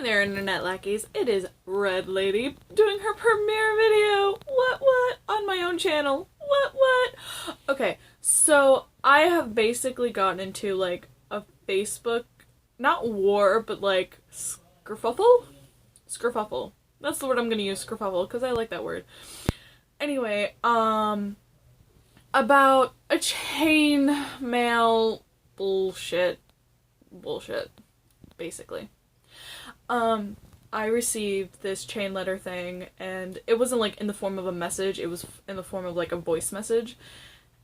Hey there, internet lackeys. It is Red Lady doing her premiere video. What? On my own channel. What? Okay, so I have basically gotten into like a Facebook, not war, but like skerfuffle? Skerfuffle. That's the word I'm gonna use, skerfuffle, because I like that word. Anyway, about a chain mail bullshit, basically. I received this chain letter thing, and it wasn't like in the form of a message, it was in the form of like a voice message.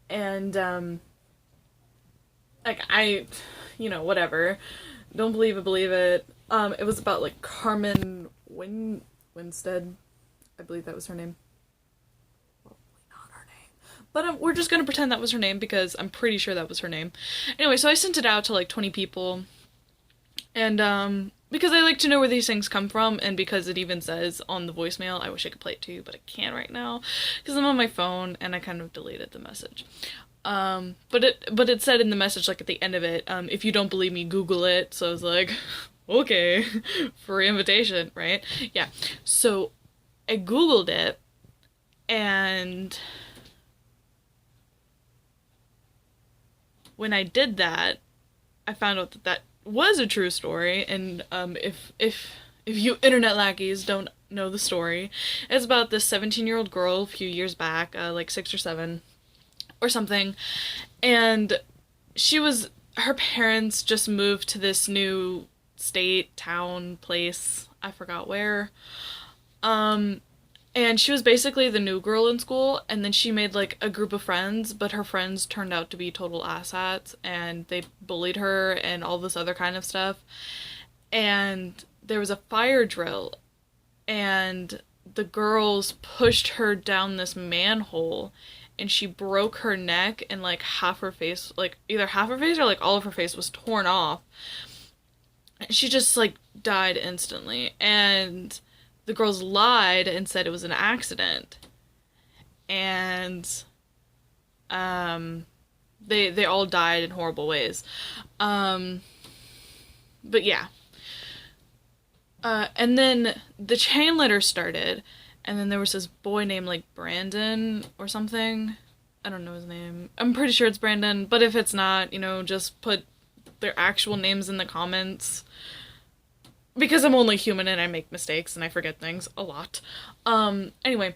And, like, whatever. Don't believe it. It was about like Carmen Winstead. I believe that was her name. Probably not her name. But we're just gonna pretend that was her name because I'm pretty sure that was her name. Anyway, so I sent it out to like 20 people. And, because I like to know where these things come from, and because it even says on the voicemail, I wish I could play it to you, but I can't right now, because I'm on my phone, and I kind of deleted the message. But it said in the message, like, at the end of it, if you don't believe me, Google it, so I was like, okay, free invitation, right? Yeah, so I Googled it, and when I did that, I found out that was a true story, and if you internet lackeys don't know the story, it's about this 17-year-old girl a few years back, like 6 or 7 or something, and her parents just moved to this new state, town, place, I forgot where, and she was basically the new girl in school, and then she made, like, a group of friends, but her friends turned out to be total asshats, and they bullied her and all this other kind of stuff. And there was a fire drill, and the girls pushed her down this manhole, and she broke her neck, and, like, half her face, like, either half her face or, like, all of her face was torn off. And she just, like, died instantly, and the girls lied and said it was an accident. And they all died in horrible ways. But yeah. And then the chain letter started, and then there was this boy named like Brandon or something. I don't know his name. I'm pretty sure it's Brandon, but if it's not, just put their actual names in the comments. Because I'm only human and I make mistakes and I forget things a lot. Anyway.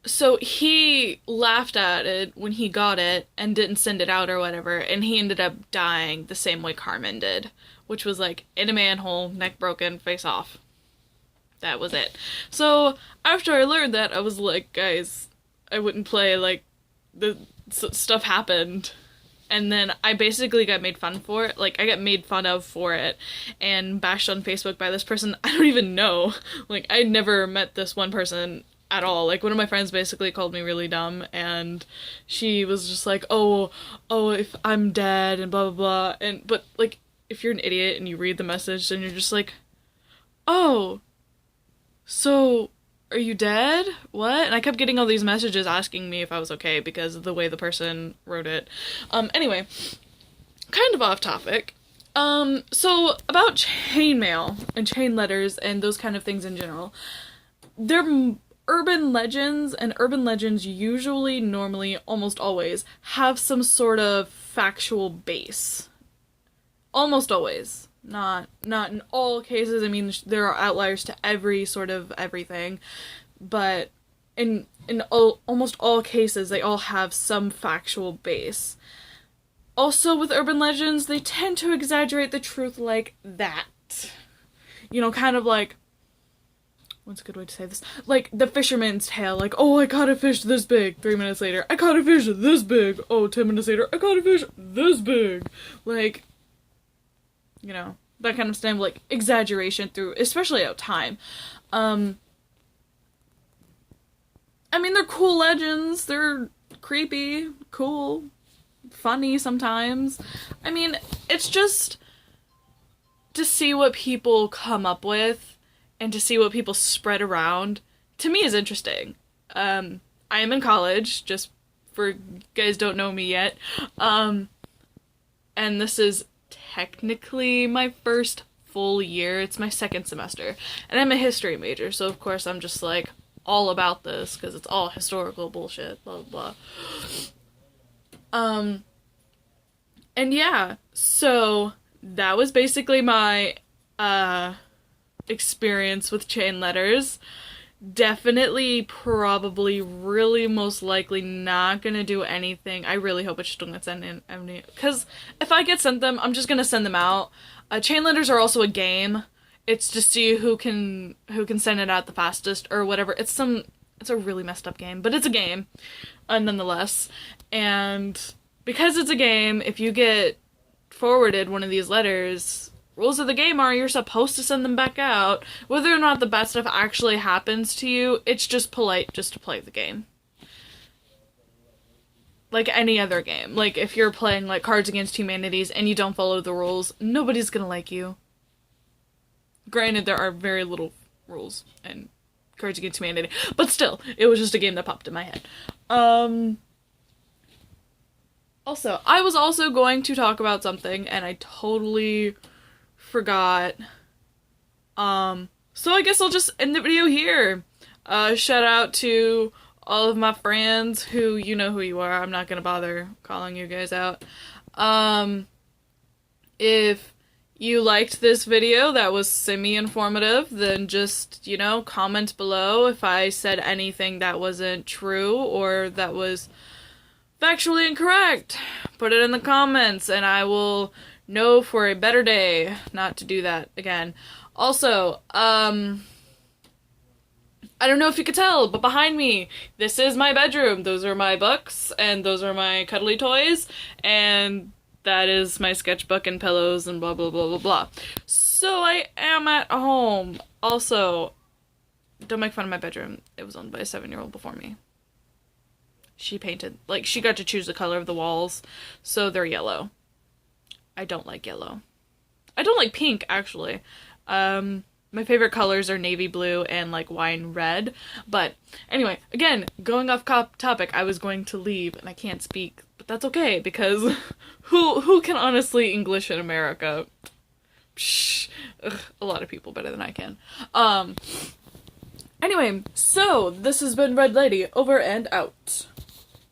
So he laughed at it when he got it and didn't send it out or whatever, and he ended up dying the same way Carmen did, which was like in a manhole, neck broken, face off. That was it. So after I learned that, I was like, guys, I wouldn't play, like, the stuff happened. And then I basically got made fun for it. Like, I got made fun of for it and bashed on Facebook by this person I don't even know. Like, I'd never met this one person at all. Like, one of my friends basically called me really dumb, and she was just like, oh, if I'm dead, and blah, blah, blah. But, like, if you're an idiot and you read the message, then you're just like, oh, so are you dead? What? And I kept getting all these messages asking me if I was okay because of the way the person wrote it. Anyway, kind of off topic. So about chain mail and chain letters and those kind of things in general. They're urban legends, and urban legends usually, normally, almost always have some sort of factual base. Almost always. Not in all cases. I mean, there are outliers to every sort of everything, but in almost all cases, they all have some factual base. Also, with urban legends, they tend to exaggerate the truth like that. Kind of like, what's a good way to say this? Like, the fisherman's tale, like, oh, I caught a fish this big, 3 minutes later, I caught a fish this big, oh, 10 minutes later, I caught a fish this big. Like, that kind of stuff, like, exaggeration through, especially out time. I mean, they're cool legends, they're creepy, cool, funny sometimes. I mean, it's just to see what people come up with, and to see what people spread around, to me is interesting. I am in college, just for you guys don't know me yet, and this is technically my first full year. It's my second semester. And I'm a history major, so of course I'm just like all about this because it's all historical bullshit, blah blah blah. And yeah, so that was basically my experience with chain letters. Definitely, probably, really, most likely not gonna do anything. I really hope I just don't get sent in any, because if I get sent them, I'm just gonna send them out. Chain letters are also a game. It's to see who can send it out the fastest or whatever. It's a really messed up game, but it's a game, nonetheless. And because it's a game, if you get forwarded one of these letters, rules of the game are you're supposed to send them back out. Whether or not the bad stuff actually happens to you, it's just polite just to play the game. Like any other game. Like if you're playing like Cards Against Humanities and you don't follow the rules, nobody's gonna like you. Granted, there are very little rules in Cards Against Humanity, but still, it was just a game that popped in my head. Also, I was also going to talk about something and I totally forgot. So I guess I'll just end the video here. Shout out to all of my friends who, you know who you are. I'm not gonna bother calling you guys out. If you liked this video that was semi-informative, then just, you know, comment below if I said anything that wasn't true or that was factually incorrect. Put it in the comments and I will know for a better day not to do that again. Also, I don't know if you could tell, but behind me, this is my bedroom. Those are my books, and those are my cuddly toys, and that is my sketchbook and pillows and blah blah blah blah blah. So I am at home. Also, don't make fun of my bedroom. It was owned by a 7-year-old before me. She painted, like, she got to choose the color of the walls, so they're yellow. I don't like yellow. I don't like pink, actually. My favorite colors are navy blue and, like, wine red. But, anyway, again, going off topic, I was going to leave, and I can't speak. But that's okay, because who can honestly English in America? Psh, ugh, a lot of people better than I can. Anyway, so, this has been Red Lady, over and out.